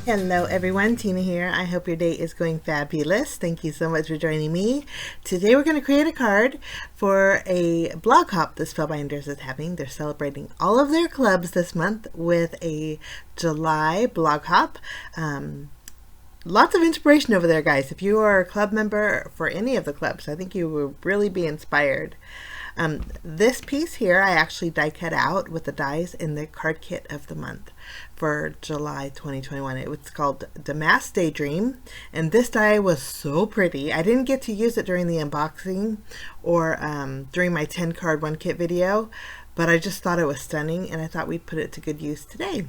Hello everyone, Tina here. I hope your day is going fabulous. Thank you so much for joining me. Today we're going to create a card for a blog hop that Spellbinders is having. They're celebrating all of their clubs this month with a July blog hop. Lots of inspiration over there, guys. If you are a club member for any of the clubs, I think you will really be inspired. This piece here I actually die cut out with the dies in the card kit of the month for July 2021. It was called Damask Daydream, and this die was so pretty. I didn't get to use it during the unboxing or during my 10 card 1 kit video, but I just thought it was stunning and I thought we'd put it to good use today.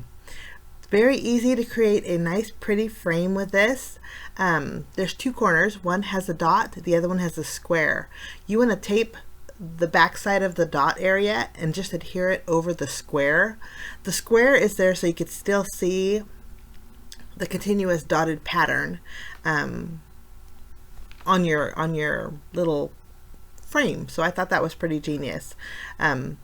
It's very easy to create a nice pretty frame with this. There's two corners. One has a dot, the other one has a square. You want to tape the back side of the dot area and just adhere it over the square. The square is there so you could still see the continuous dotted pattern on your little frame. So I thought that was pretty genius. I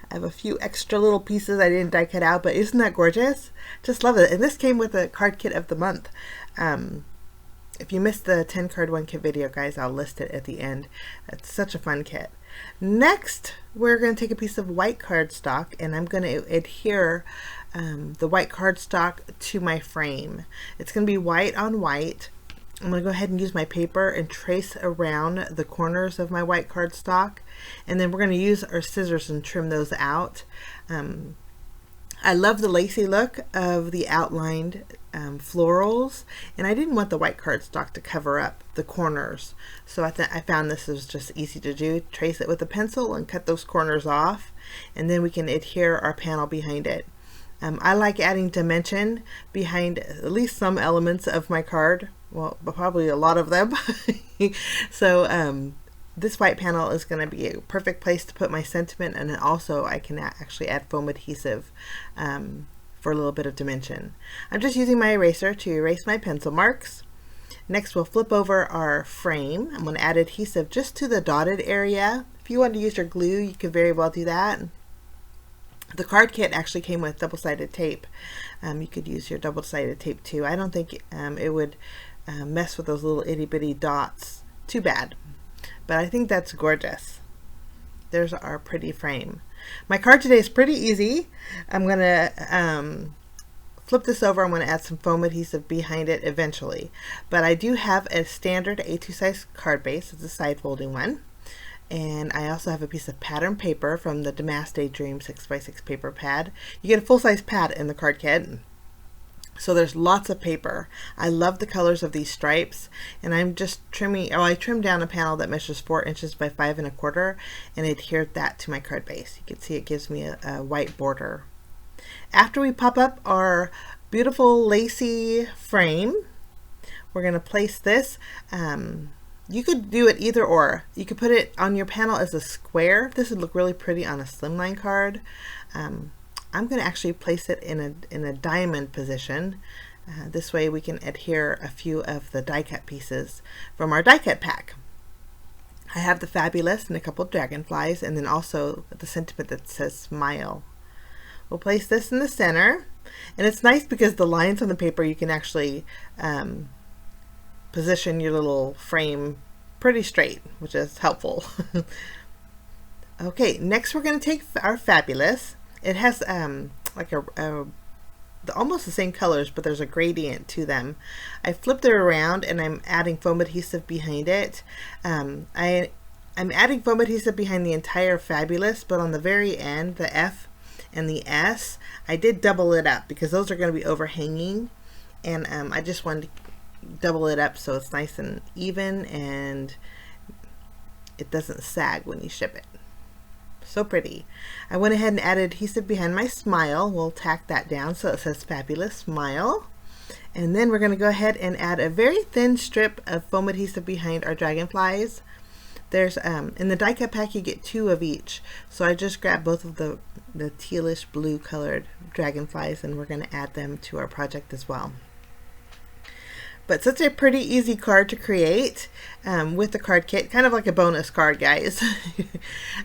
have a few extra little pieces I didn't die cut out, but isn't that gorgeous? Just love it. And this came with the card kit of the month. If you missed the 10 card 1 kit video, guys, I'll list it at the end. It's such a fun kit. Next, we're going to take a piece of white cardstock and I'm going to adhere the white cardstock to my frame. It's going to be white on white. I'm going to go ahead and use my paper and trace around the corners of my white cardstock, and then we're going to use our scissors and trim those out. I love the lacy look of the outlined florals, and I didn't want the white cardstock to cover up the corners, so I found this was just easy to do. Trace it with a pencil and cut those corners off, and then we can adhere our panel behind it. I like adding dimension behind at least some elements of my card, well, probably a lot of them. So this white panel is going to be a perfect place to put my sentiment, and then also I can actually add foam adhesive for a little bit of dimension. I'm just using my eraser to erase my pencil marks. Next, we'll flip over our frame. I'm going to add adhesive just to the dotted area. If you want to use your glue, you could very well do that. The card kit actually came with double-sided tape. You could use your double-sided tape too. I don't think it would mess with those little itty-bitty dots too bad. But I think that's gorgeous. There's our pretty frame. My card today is pretty easy. I'm going to flip this over. I'm going to add some foam adhesive behind it eventually. But I do have a standard A2 size card base. It's a side folding one. And I also have a piece of pattern paper from the Damask Daydream 6x6 paper pad. You get a full-size pad in the card kit. So there's lots of paper. I love the colors of these stripes, and I'm just trimming, I trimmed down a panel that measures 4 inches by 5 1/4 and adhered that to my card base. You can see it gives me a white border. After we pop up our beautiful lacy frame, we're going to place this. You could do it either or. You could put it on your panel as a square. This would look really pretty on a slimline card. I'm going to actually place it in a diamond position. This way we can adhere a few of the die cut pieces from our die cut pack. I have the Fabulous and a couple dragonflies, and then also the sentiment that says smile. We'll place this in the center, and it's nice because the lines on the paper, you can actually position your little frame pretty straight, which is helpful. Okay, next we're going to take our Fabulous. It has like almost the same colors, but there's a gradient to them. I flipped it around and I'm adding foam adhesive behind it. I'm adding foam adhesive behind the entire Fabulous, but on the very end, the F and the S, I did double it up because those are going to be overhanging, and I just wanted to double it up so it's nice and even and it doesn't sag when you ship it. So pretty. I went ahead and added adhesive behind my smile. We'll tack that down so it says Fabulous Smile. And then we're going to go ahead and add a very thin strip of foam adhesive behind our dragonflies. There's in the die cut pack you get 2 of each. So I just grabbed both of the tealish blue colored dragonflies, and we're going to add them to our project as well. But such a pretty easy card to create with the card kit, kind of like a bonus card, guys.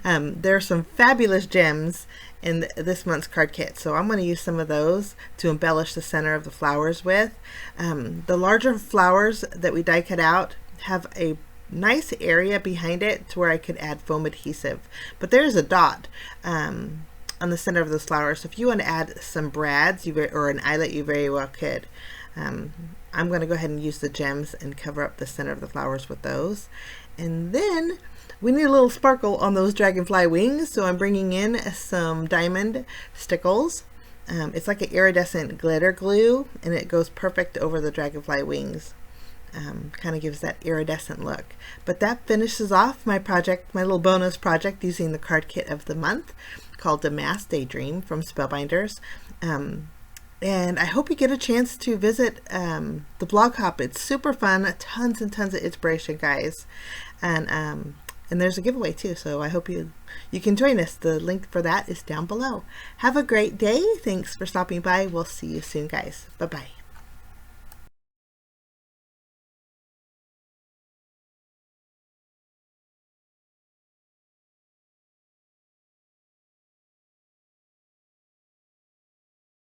There are some fabulous gems in this month's card kit, so I'm going to use some of those to embellish the center of the flowers with. The larger flowers that we die cut out have a nice area behind it to where I could add foam adhesive, but there's a dot on the center of those flowers, so if you want to add some brads or an eyelet, you very well could. I'm going to go ahead and use the gems and cover up the center of the flowers with those. And then we need a little sparkle on those dragonfly wings, so I'm bringing in some diamond stickles. It's like an iridescent glitter glue, and it goes perfect over the dragonfly wings. Kind of gives that iridescent look. But that finishes off my project, my little bonus project using the card kit of the month called The Mass Daydream from Spellbinders. And I hope you get a chance to visit the blog hop. It's super fun, tons and tons of inspiration, guys. And there's a giveaway too, so I hope you can join us. The link for that is down below. Have a great day. Thanks for stopping by. We'll see you soon, guys. Bye-bye.